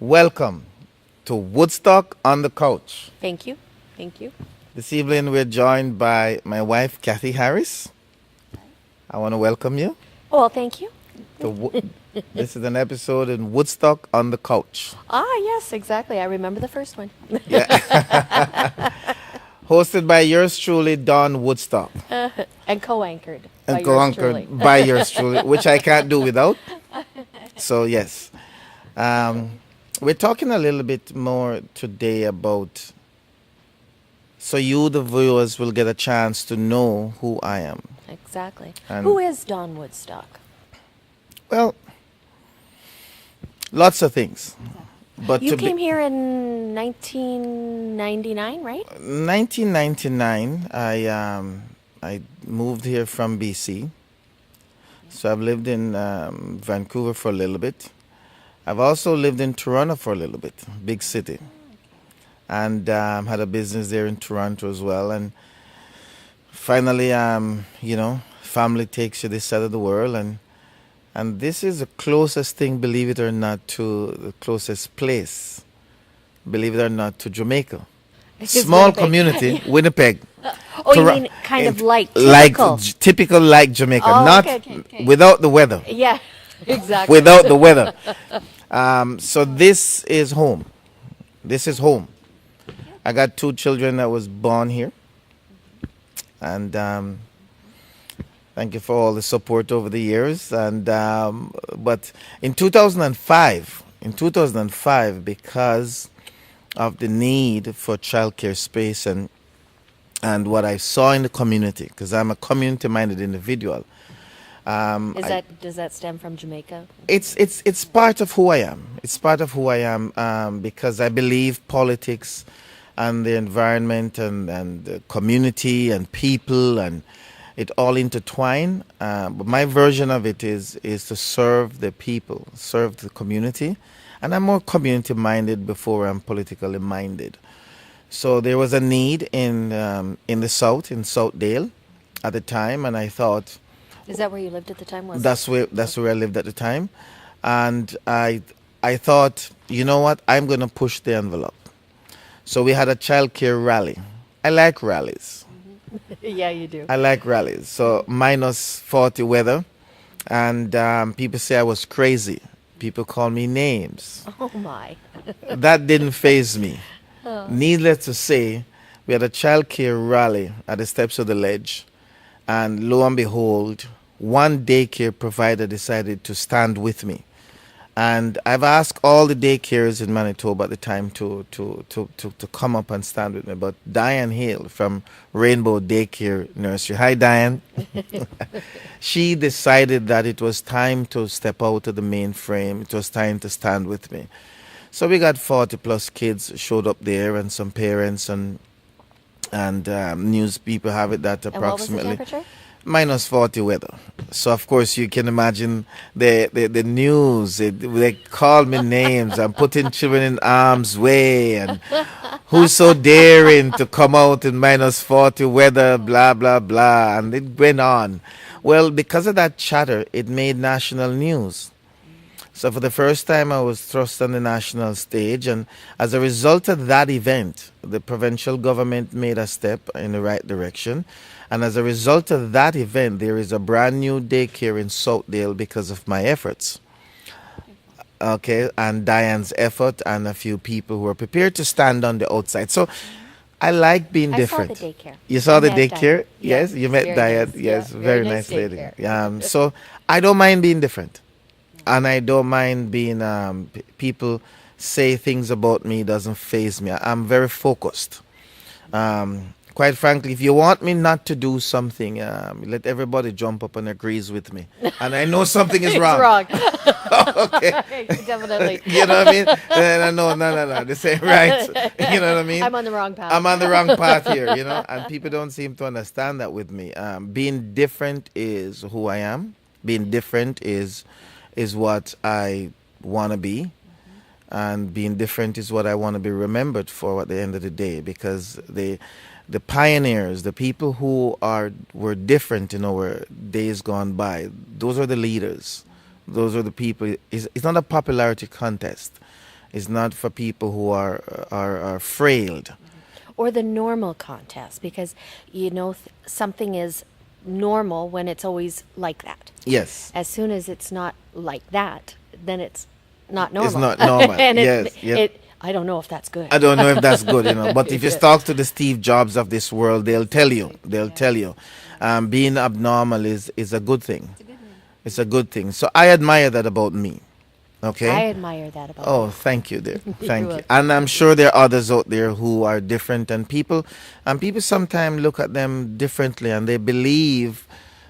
Welcome to Woodstock on the Couch. Thank you. Thank you. This evening we're joined by my wife, Kathy Harris. I want to welcome you. Well, thank you. This is an episode in Woodstock on the Couch. Ah, yes, exactly. I remember the first one. Yeah. Hosted by yours truly, Don Woodstock. And co-anchored. by And yours co-anchored truly. by yours truly, which I can't do without. So, yes. We're talking a little bit more today about, so you, the viewers, will get a chance to know who I am. Exactly. And- Who is Don Woodstock? Well, lots of things. But You to came here in 1999, right? 1999, I moved here from BC. So I've lived in Vancouver for a little bit. I've also lived in Toronto for a little bit, big city, and had a business there in Toronto as well. And finally, family takes you this side of the world, and this is the closest thing, believe it or not, to the closest place, believe it or not, to Jamaica. It's Small Winnipeg. community, Winnipeg. Oh, you Tora- mean kind of like Like typical? typical like Jamaica, Oh, not okay. without the weather. Yeah, exactly. Without the weather. So this is home. This is home. I got 2 children that was born here, and thank you for all the support over the years. And but in 2005, because of the need for childcare space and what I saw in the community, because I'm a community-minded individual. Does that stem from Jamaica? It's part of who I am. It's part of who I am because I believe politics and the environment and the community and people and it all intertwine. But my version of it is to serve the people, serve the community, and I'm more community minded before I'm politically minded. So there was a need in the South, in Southdale, at the time, and I thought. Is that where you lived at the time? That's where I lived at the time, and I thought, you know what, I'm going to push the envelope. So we had a childcare rally. I like rallies. Yeah, you do. I like rallies. So -40 weather, and people say I was crazy. People call me names. Oh my. That didn't faze me. Needless to say, we had a childcare rally at the steps of the ledge. And lo and behold, one daycare provider decided to stand with me. And I've asked all the daycares in Manitoba at the time to come up and stand with me. But Diane Hale from Rainbow Daycare Nursery, hi Diane, she decided that it was time to step out of the mainframe. It was time to stand with me. So we got 40 plus kids showed up there and some parents and news people have it that approximately And what was the temperature? -40 weather. So of course you can imagine the news. They called me names and putting children in harm's way and who's so daring to come out in -40 weather, blah blah blah, and it went on. Well, because of that chatter, it made national news. So for the first time, I was thrust on the national stage, and as a result of that event, the provincial government made a step in the right direction. And as a result of that event, there is a brand new daycare in Southdale because of my efforts. Okay, and Diane's effort and a few people who are prepared to stand on the outside. So I like being different. I saw the daycare. You saw I the met daycare? Diane. Yes, you met very Diane. nice. Yes, Yeah, very nice lady. daycare. So I don't mind being different. And I don't mind being, people say things about me, doesn't faze me. I'm very focused. Quite frankly, if you want me not to do something, let everybody jump up and agrees with me. And I know something is wrong. It's wrong. Okay. Definitely. You know what I mean? No. This ain't right. You know what I mean? I'm on the wrong path. I'm on the wrong path here, and people don't seem to understand that with me. Being different is who I am. Being different is what I want to be. And being different is what I want to be remembered for at the end of the day, because the pioneers, the people who were different in our days gone by, those are the leaders. Those are the people. It's not a popularity contest. It's not for people who are frailed. Or the normal contest, because something is normal when it's always like that. Yes. As soon as it's not like that, then it's not It's normal. not normal. And Yes. Yep. I don't know if that's good. I don't know if that's good, but if you talk to the Steve Jobs of this world, they'll tell you. They'll tell you. Being abnormal is a good thing. It's a good thing. So I admire that about me. Okay? I admire that about Oh, you. thank you, dear. Thank you. welcome. And I'm sure there are others out there who are different, and people sometimes look at them differently, and they believe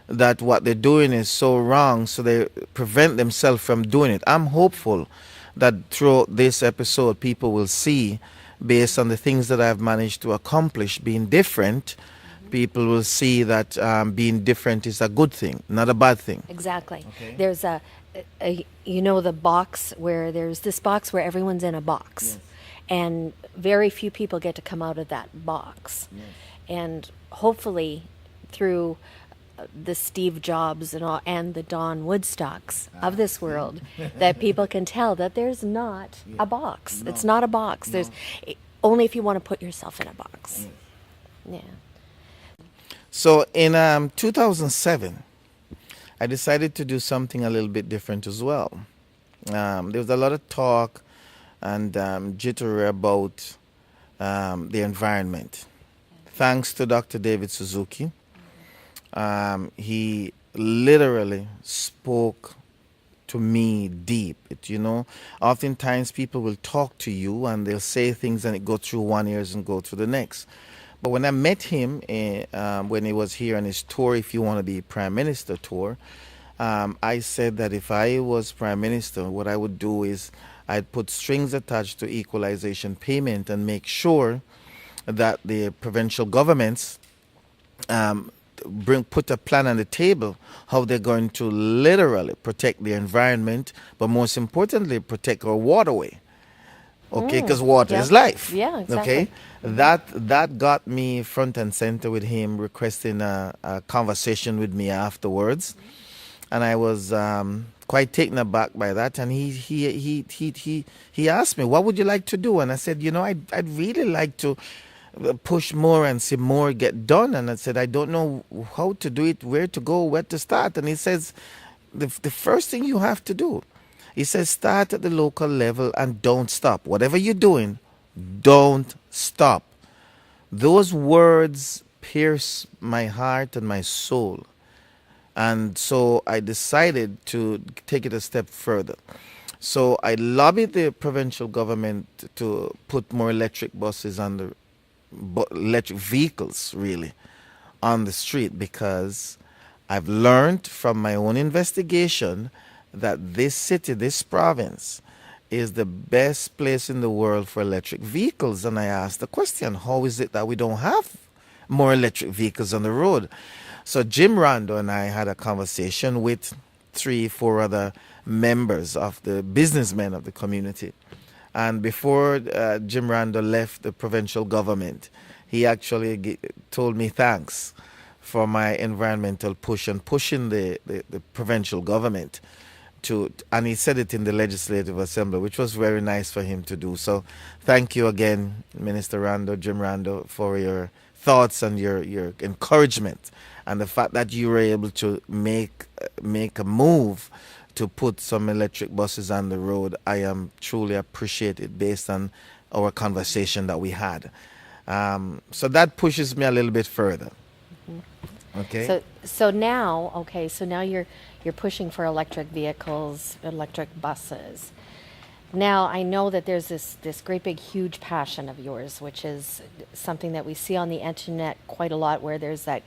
that what they're doing is so wrong, so they prevent themselves from doing it. I'm hopeful that throughout this episode, people will see, based on the things that I've managed to accomplish, being different, people will see that being different is a good thing, not a bad thing. Exactly. Okay. There's the box where there's this box where everyone's in a box. Yes. And very few people get to come out of that box. Yes. And hopefully through the Steve Jobs and the Don Woodstocks of this world, that people can tell that there's not a box. No. It's not a box. No. There's only if you want to put yourself in a box. Yeah. So in 2007, I decided to do something a little bit different as well. There was a lot of talk and jittery about the environment. Thanks to Dr. David Suzuki, he literally spoke to me deep. Oftentimes people will talk to you and they'll say things and it go through one ears and go to the next. But when I met him when he was here on his tour, If You Want to Be Prime Minister tour, I said that if I was Prime Minister, what I would do is I'd put strings attached to equalization payment and make sure that the provincial governments put a plan on the table how they're going to literally protect the environment, but most importantly, protect our waterway. Okay, because water is life. Yeah, exactly. Okay, that got me front and center with him, requesting a conversation with me afterwards, and I was quite taken aback by that. And he asked me, "What would you like to do?" And I said, I'd really like to push more and see more get done. And I said, I don't know how to do it, where to go, where to start. And he says, the first thing you have to do, he says, start at the local level and don't stop. Whatever you're doing, don't stop. Those words pierce my heart and my soul. And so I decided to take it a step further. So I lobbied the provincial government to put more electric buses on electric vehicles, really, on the street, because I've learned from my own investigation that this city, this province, is the best place in the world for electric vehicles. And I asked the question, how is it that we don't have more electric vehicles on the road? So Jim Rando and I had a conversation with 3-4 other members of the businessmen of the community. And before Jim Rando left the provincial government, he actually told me thanks for my environmental push and pushing the provincial government and he said it in the Legislative Assembly, which was very nice for him to do. So thank you again, Minister Rando, Jim Rando, for your thoughts and your encouragement, and the fact that you were able to make a move to put some electric buses on the road. I am truly appreciated based on our conversation that we had. So that pushes me a little bit further. Okay. So now you're pushing for electric vehicles, electric buses. Now I know that there's this great big huge passion of yours, which is something that we see on the internet quite a lot, where there's that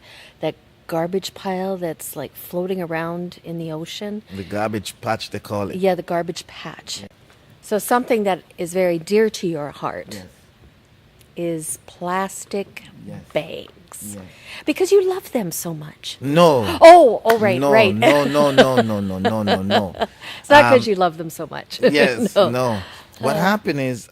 garbage pile that's like floating around in the ocean. The garbage patch, they call it. Yeah, the garbage patch. Yeah. So something that is very dear to your heart. Yes. Is plastic bags. Yes. Because you love them so much. No. Oh, right, no, right. No. It's not because you love them so much. Yes, no. What happened is,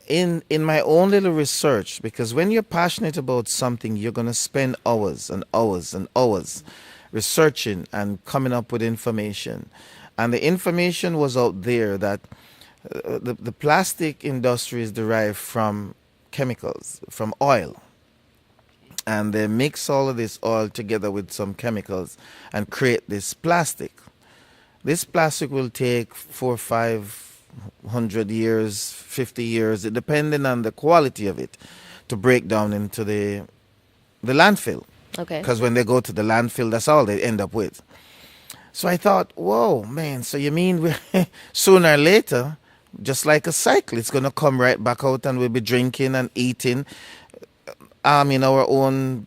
in my own little research, because when you're passionate about something, you're going to spend hours and hours and hours researching and coming up with information. And the information was out there that The plastic industry is derived from chemicals, from oil, and they mix all of this oil together with some chemicals and create this plastic. This plastic will take 400, 500 years, 50 years, depending on the quality of it, to break down into the landfill. Okay. Because when they go to the landfill, that's all they end up with. So I thought, whoa, man, so you mean sooner or later, just like a cycle, it's going to come right back out and we'll be drinking and eating in our own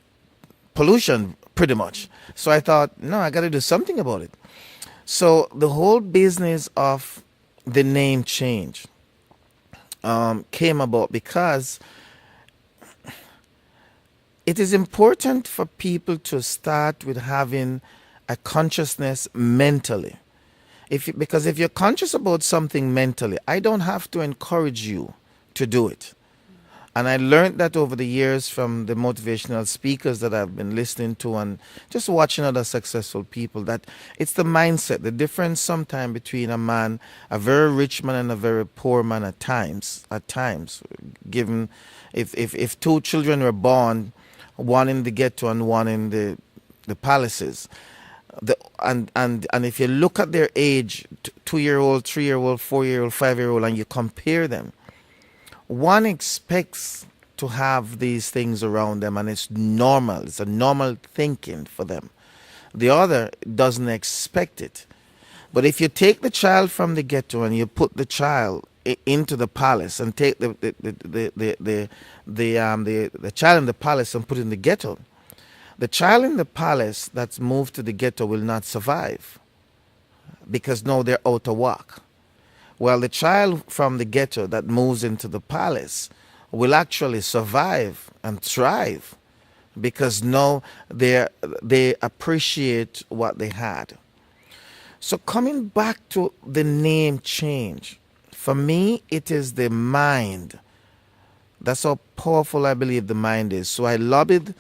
pollution, pretty much. So I thought, no, I got to do something about it. So the whole business of the name change came about because it is important for people to start with having a consciousness mentally. Because if you're conscious about something mentally, I don't have to encourage you to do it. And I learned that over the years from the motivational speakers that I've been listening to and just watching other successful people, that it's the mindset, the difference sometimes between a very rich man and a very poor man at times, given if two children were born, one in the ghetto and one in the palaces, and if you look at their age, 2-year-old, 3-year-old, 4-year-old, 5-year-old, and you compare them, one expects to have these things around them, and it's normal. It's a normal thinking for them. The other doesn't expect it. But if you take the child from the ghetto and you put the child into the palace, and take the child in the palace and put it in the ghetto, the child in the palace that's moved to the ghetto will not survive, because now they're out of work. Well, the child from the ghetto that moves into the palace will actually survive and thrive, because now they appreciate what they had. So coming back to the name change, for me, it is the mind. That's how powerful I believe the mind is. So I lobbied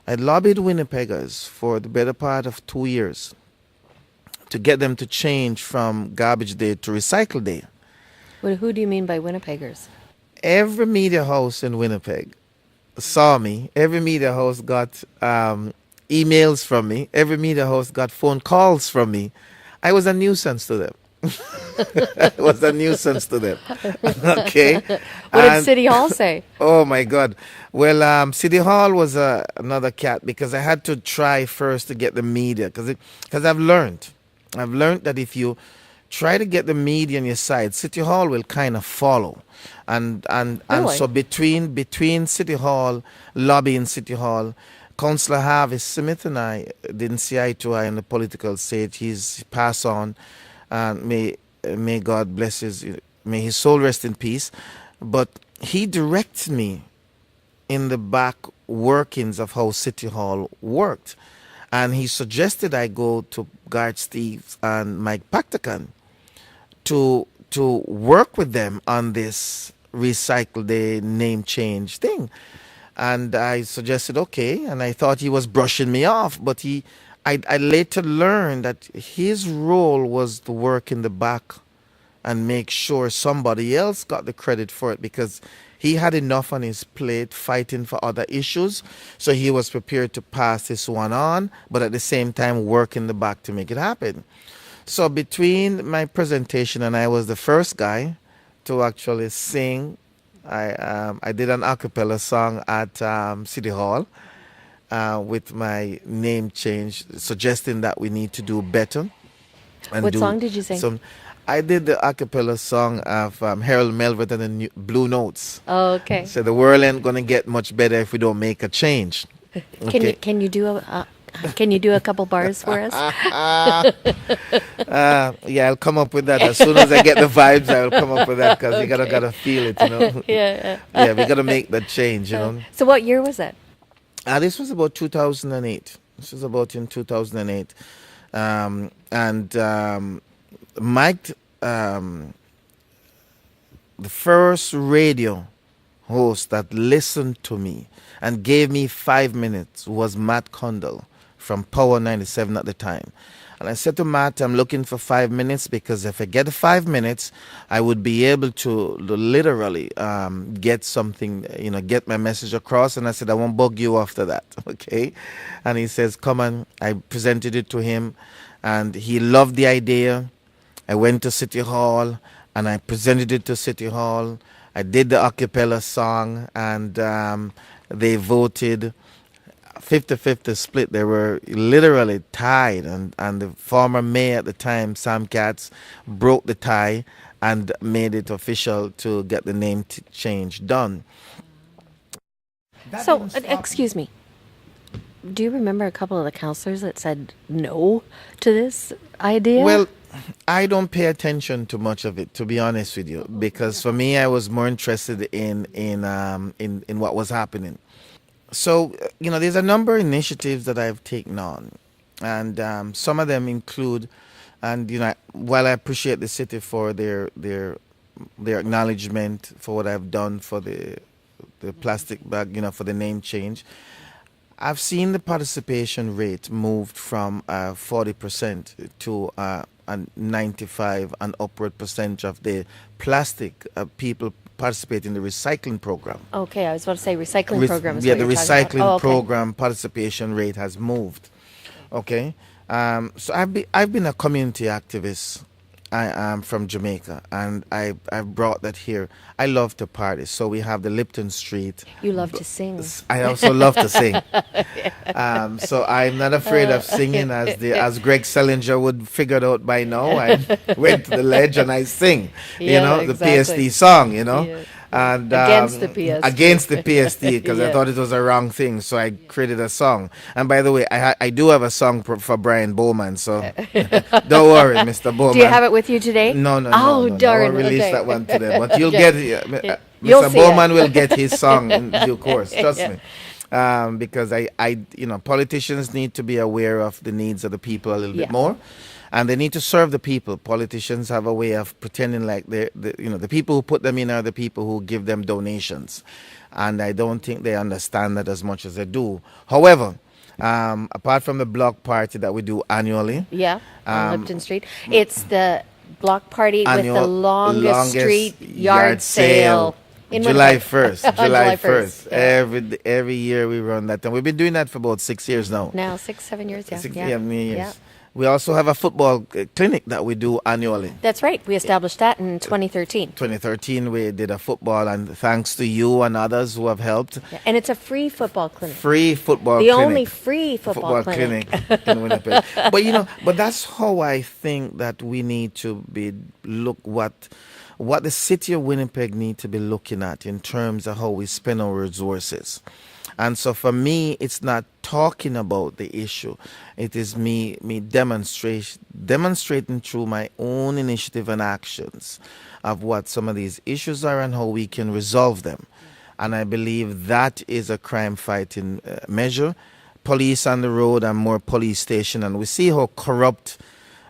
Winnipeggers for the better part of 2 years to get them to change from garbage day to recycle day. Well, who do you mean by Winnipeggers? Every media house in Winnipeg saw me. Every media house got emails from me. Every media house got phone calls from me. I was a nuisance to them. I was a nuisance to them. Okay. What did City Hall say? Oh my God. Well, City Hall was another cat, because I had to try first to get the media, because I've learned that if you try to get the media on your side, City Hall will kind of follow. And Really? so between City Hall, lobbying City Hall, Councillor Harvey Smith and I didn't see eye to eye on the political stage. He's passed on, and may God bless may his soul rest in peace. But he directed me in the back workings of how City Hall worked. And he suggested I go to Garth Steves and Mike Pactacan to work with them on this recycle day name change thing. And I suggested okay, and I thought he was brushing me off, but I later learned that his role was to work in the back and make sure somebody else got the credit for it, because he had enough on his plate fighting for other issues. So he was prepared to pass this one on, but at the same time work in the back to make it happen. So between my presentation, and I was the first guy to actually sing, I did an a cappella song at City Hall with my name change, suggesting that we need to do better. And What song did you sing? I did the a cappella song of Harold Melvin and the Blue Notes. Oh, okay. So the world ain't gonna get much better if we don't make a change. Okay. Can you do a couple bars for us? Yeah, I'll come up with that as soon as I get the vibes. I'll come up with that, because you gotta feel it, Yeah. Yeah, we gotta make that change, So what year was that? This was about 2008. This was about in 2008, and Mike, the first radio host that listened to me and gave me 5 minutes was Matt Condell from Power 97 at the time. And I said to Matt, I'm looking for 5 minutes because if I get the 5 minutes, I would be able to literally get something, get my message across. And I said, I won't bug you after that. Okay. And he says, come on. I presented it to him and he loved the idea. I went to City Hall and I presented it to City Hall. I did the a cappella song and they voted 50-50 split. They were literally tied, and the former mayor at the time, Sam Katz, broke the tie and made it official to get the name change done. So, excuse me. Do you remember a couple of the councillors that said no to this idea? Well, I don't pay attention to much of it, to be honest with you, because for me, I was more interested in what was happening. So, there's a number of initiatives that I've taken on, and some of them include, and while I appreciate the city for their acknowledgement for what I've done for the plastic bag, for the name change, I've seen the participation rate moved from 40% to 95 and upward percent of the plastic people participate in the recycling program. Okay, I was about to say recycling program. Is Yeah, what the you're talking recycling about. Okay. program participation rate has moved. Okay, so I've been a community activist. I am from Jamaica, and I've brought that here. I love to party, so we have the Lipton Street. You love to sing. I also love to sing. So I'm not afraid of singing, as Greg Selinger would figure it out by now. I went to the ledge and I sing, Yeah, the exactly. PSD song, Yeah. and Against the PSD. against the PSD because I Yeah. thought it was a wrong thing, so I created a song. And by the way, I do have a song for Brian Bowman, so don't worry, Mr. Bowman. Do you have it with you today? No, no, Oh, no. darn. I won't release Okay. that one today, but you'll Okay. get it. You'll Mr. see Bowman it. will get his song in due course. Trust me. Because politicians need to be aware of the needs of the people a little Yeah. bit more, and they need to serve the people. Politicians have a way of pretending like the people who put them in are the people who give them donations, and I don't think they understand that as much as they do. However, apart from the block party that we do annually, Yeah, on Lipton Street. It's the block party with the annual longest street yard sale in July Winnipeg. 1st. On July 1st. yeah. Every year we run that, and we've been doing that for about 6 years now. Now 6-7 years. Yeah, 6 yeah. years. Yeah. We also have a football clinic that we do annually. That's right. We established that in 2013. 2013 we did a football, and thanks to you and others who have helped. Yeah. And it's a free football clinic. Free football The clinic. only free football clinic. in Winnipeg. But that's how I think that we need to look what the city of Winnipeg need to be looking at in terms of how we spend our resources. And so for me, it's not talking about the issue. It is me demonstrating through my own initiative and actions of what some of these issues are and how we can resolve them. And I believe that is a crime fighting measure. Police on the road and more police station. And we see how corrupt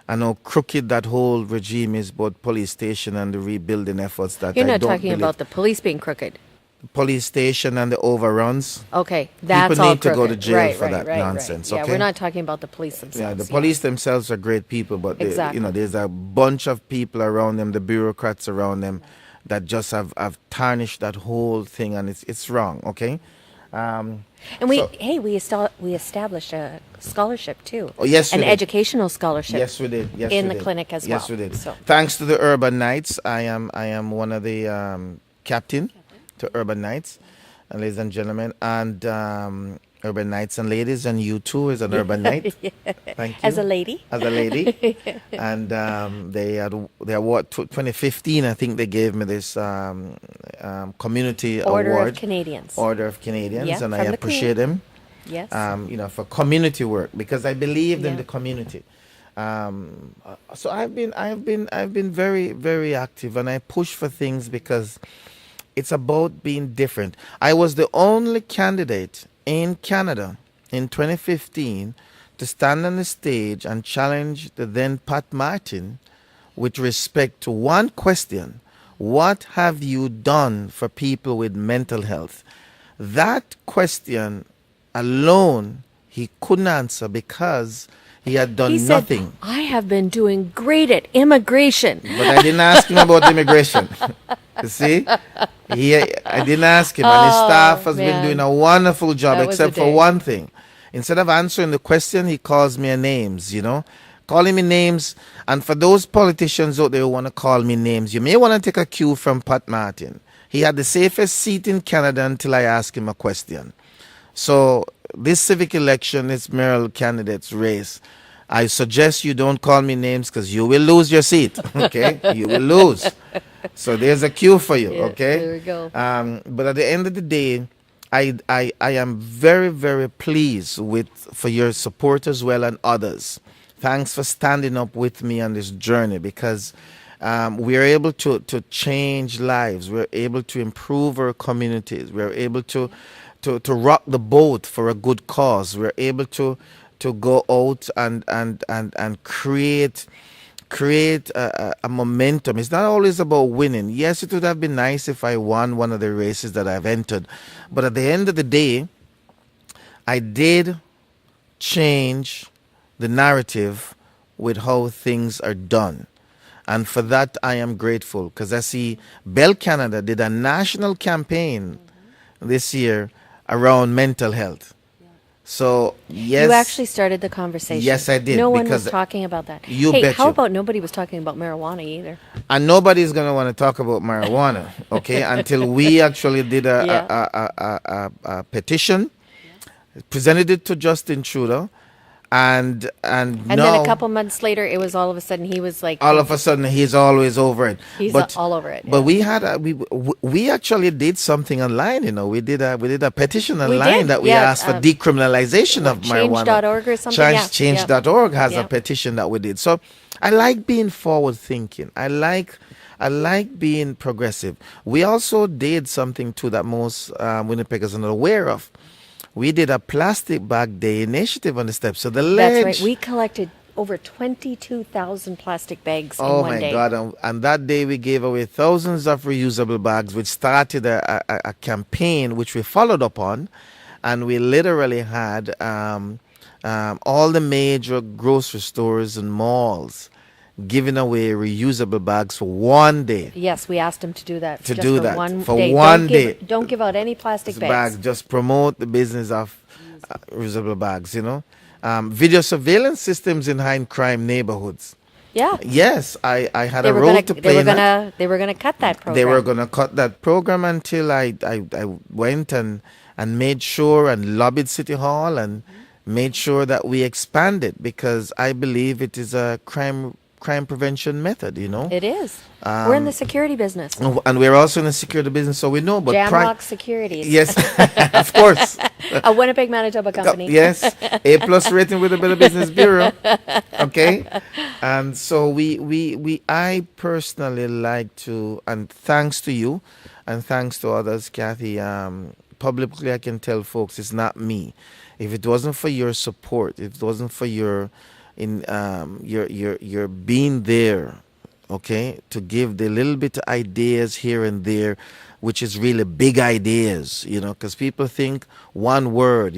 and how crooked that whole regime is, both police station and the rebuilding efforts that You're I not don't talking believe. about the police being crooked. Police station and the overruns. Okay, that's People all need to go to crooked. jail right, for right, that right, nonsense, Right. Yeah, okay? we're not talking about the police themselves. Yeah, the police themselves are great people, but Exactly. there's a bunch of people around them, the bureaucrats around them, that just have tarnished that whole thing, and it's wrong. Okay. And So- we established a scholarship too. Oh, yes, we an did. educational scholarship. Yes, we did. Yes, in we the did. clinic as yes, well. we did. So. Thanks to the Urban Knights, I am one of the captain to Urban Knights, ladies and gentlemen, and Urban Knights and ladies, and you too is an Urban Knight. Thank you. As a lady. As a lady. And they award 2015. I think they gave me this community Order award. of Canadians. Order of Canadians, Yeah, and I from the appreciate Queen. them. Yes. For community work, because I believed in Yeah. the community. So I've been very, very active, and I push for things because it's about being different. I was the only candidate in Canada in 2015 to stand on the stage and challenge the then Pat Martin with respect to one question: what have you done for people with mental health? That question alone he couldn't answer because He had He done said, nothing. I have been doing great at immigration. But I didn't ask him about immigration. You see? I didn't ask him. And his staff has been doing Man, a wonderful job, that was a except for day. one thing. Instead of answering the question, he calls me a names, calling me names. And for those politicians out there who want to call me names, you may want to take a cue from Pat Martin. He had the safest seat in Canada until I asked him a question. So this civic election, this mayoral candidates race, I suggest you don't call me names because you will lose your seat. Okay, you will lose. So there's a cue for you. Yeah, Okay. there we go. But at the end of the day, I am very, very pleased for your support as well and others. Thanks for standing up with me on this journey, because we are able to change lives. We're able to improve our communities. We're able to rock the boat for a good cause. We're able to go out and create a momentum. It's not always about winning. Yes, it would have been nice if I won one of the races that I've entered, but at the end of the day, I did change the narrative with how things are done. And for that, I am grateful, because I see Bell Canada did a national campaign this year around mental health. So, yes. You actually started the conversation. Yes, I did. No one was because talking about that. You Hey, bet how you. about nobody was talking about marijuana either? And nobody's going to want to talk about marijuana, okay, until we actually did a petition, presented it to Justin Trudeau, and And now then a couple months later, it was all of a sudden he was like, all of a sudden he's always over it. he's But all over it. But yeah. we had we actually did something online. We did a petition online did, that we yeah, asked for decriminalization of marijuana. Change.org or something. Yeah, Change.org has yeah. a petition that we did. So I like being forward thinking. I like being progressive. We also did something too that most Winnipeggers are not aware of. We did a plastic bag day initiative on the steps. So the ledge. That's right. We collected over 22,000 plastic bags in Oh one my day. God! And that day we gave away thousands of reusable bags, which started a campaign which we followed up on, and we literally had all the major grocery stores and malls giving away reusable bags for one day. Yes, we asked him to do that. To just do for that one for day. one day. Don't give out any plastic bags. Just promote the business of reusable bags. Video surveillance systems in high crime neighborhoods. Yeah. Yes, I had They a were role gonna, to they play were in that. gonna, they were gonna cut that program. They were going to cut that program until I went and made sure and lobbied City Hall and made sure that we expanded, because I believe it is a crime prevention method. It is. We're in the security business. And we're also in the security business, so we know. But Jamrock Securities. yes, of course. A Winnipeg, Manitoba company. Yes, A+ rating with the Better Business Bureau. Okay, and so I personally like to, and thanks to you, and thanks to others, Kathy. Publicly, I can tell folks it's not me. If it wasn't for your support, if it wasn't for your being there, okay, to give the little bit of ideas here and there, which is really big ideas, because people think one word,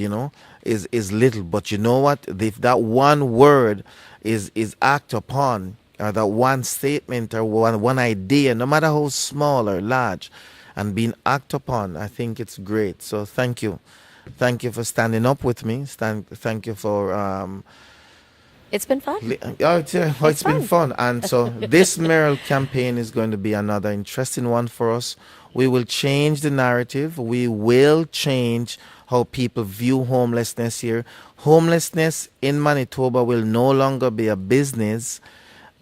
is little, but you know what? If that one word is acted upon, or that one statement or one idea, no matter how small or large, and being acted upon, I think it's great. So thank you for standing up with me. Thank you for It's been fun. it's been fun. And so this mayoral campaign is going to be another interesting one for us. We will change the narrative. We will change how people view homelessness here. Homelessness in Manitoba will no longer be a business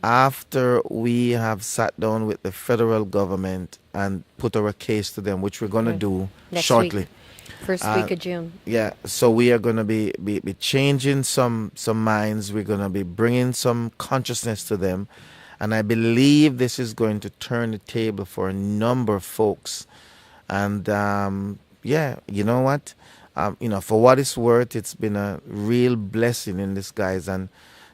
after we have sat down with the federal government and put our case to them, which we're going to do Next shortly. week. First week of June. Yeah, so we are going to be changing some minds. We're going to be bringing some consciousness to them. And I believe this is going to turn the table for a number of folks. And, you know what? For what it's worth, it's been a real blessing in disguise. And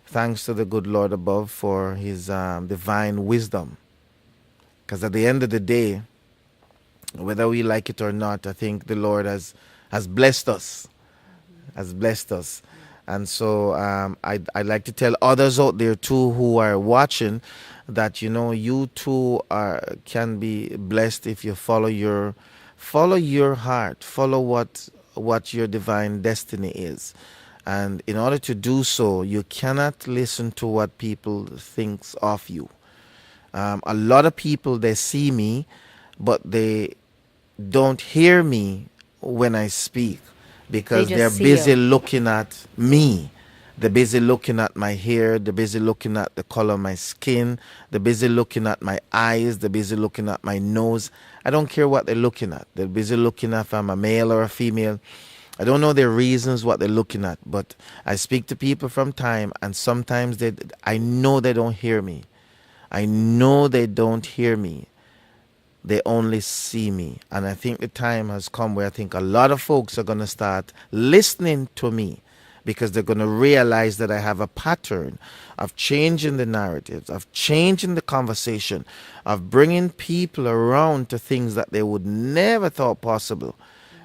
thanks to the good Lord above for his divine wisdom. Because at the end of the day, whether we like it or not, I think the Lord has blessed us, And so I'd like to tell others out there too who are watching that, you know, you too can be blessed if you follow your heart, follow what your divine destiny is. And in order to do so, you cannot listen to what people think of you. A lot of people, they see me, but they don't hear me when I speak because They they're just see busy you. looking at me. They're busy looking at my hair. They're busy looking at the color of my skin. They're busy looking at my eyes. They're busy looking at my nose. I don't care what they're looking at. They're busy looking at if I'm a male or a female. I don't know their reasons what they're looking at, but I speak to people from time, and sometimes I know they don't hear me. I know they don't hear me. They only see me. And I think the time has come where I think a lot of folks are going to start listening to me because they're going to realize that I have a pattern of changing the narratives, of changing the conversation, of bringing people around to things that they would never thought possible.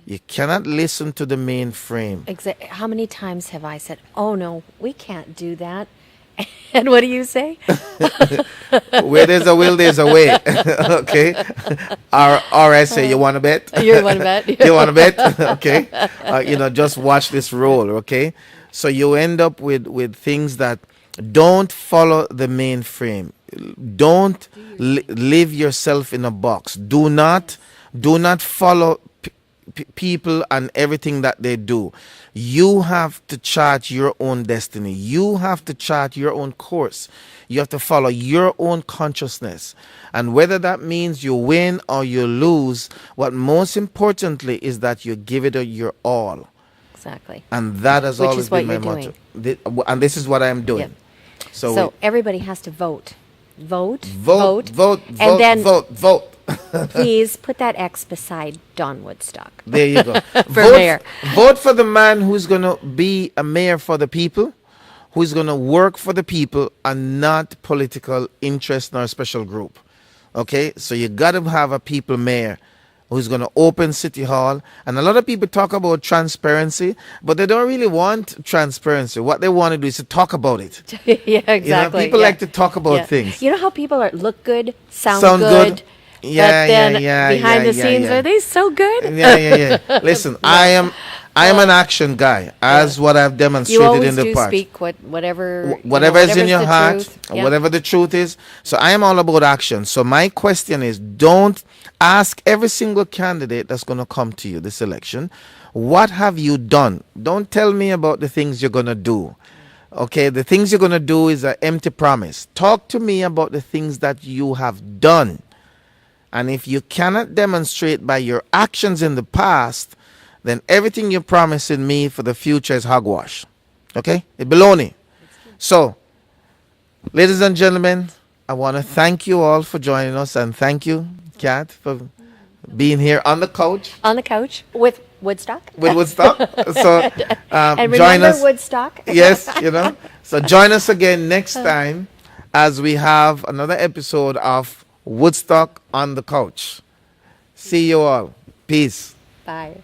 You cannot listen to the mainframe. How many times have I said, "Oh no, we can't do that," and what do you say? Where there's a will, there's a way. Okay. Or I say, you want to bet? You want to bet? You want to bet? Okay. Just watch this roll. Okay. So you end up with things that don't follow the mainframe. Don't live yourself in a box. Do not follow people and everything that they do. You have to chart your own destiny. You have to chart your own course. You have to follow your own consciousness. And whether that means you win or you lose, what most importantly is that you give it your all. Exactly. And that has Which always is what been my you're motto. And this is what I'm doing. Yep. So everybody has to vote. Vote. And then vote. Please put that X beside Don Woodstock. There you go. For mayor. Vote for the man who's going to be a mayor for the people, who's going to work for the people and not political interest nor special group. Okay? So you got to have a people mayor who's going to open City Hall. And a lot of people talk about transparency, but they don't really want transparency. What they want to do is to talk about it. Yeah, exactly. People like to talk about things. You know how people look good, sound good? Yeah, but then yeah. behind the scenes, are they so good? Yeah. Listen, I am an action guy, as what I've demonstrated in the past. You always do speak whatever is in your heart, whatever the truth is. So I am all about action. So my question is, don't ask every single candidate that's going to come to you this election, what have you done? Don't tell me about the things you're going to do. Okay, the things you're going to do is an empty promise. Talk to me about the things that you have done. And if you cannot demonstrate by your actions in the past, then everything you're promising me for the future is hogwash. Okay? It's baloney. So, ladies and gentlemen, I want to thank you all for joining us. And thank you, Kat, for being here on the couch. On the couch with Woodstock. With Woodstock. So, and join remember us. Woodstock. Yes, So join us again next time as we have another episode of Woodstock on the Couch. See you all. Peace. Bye.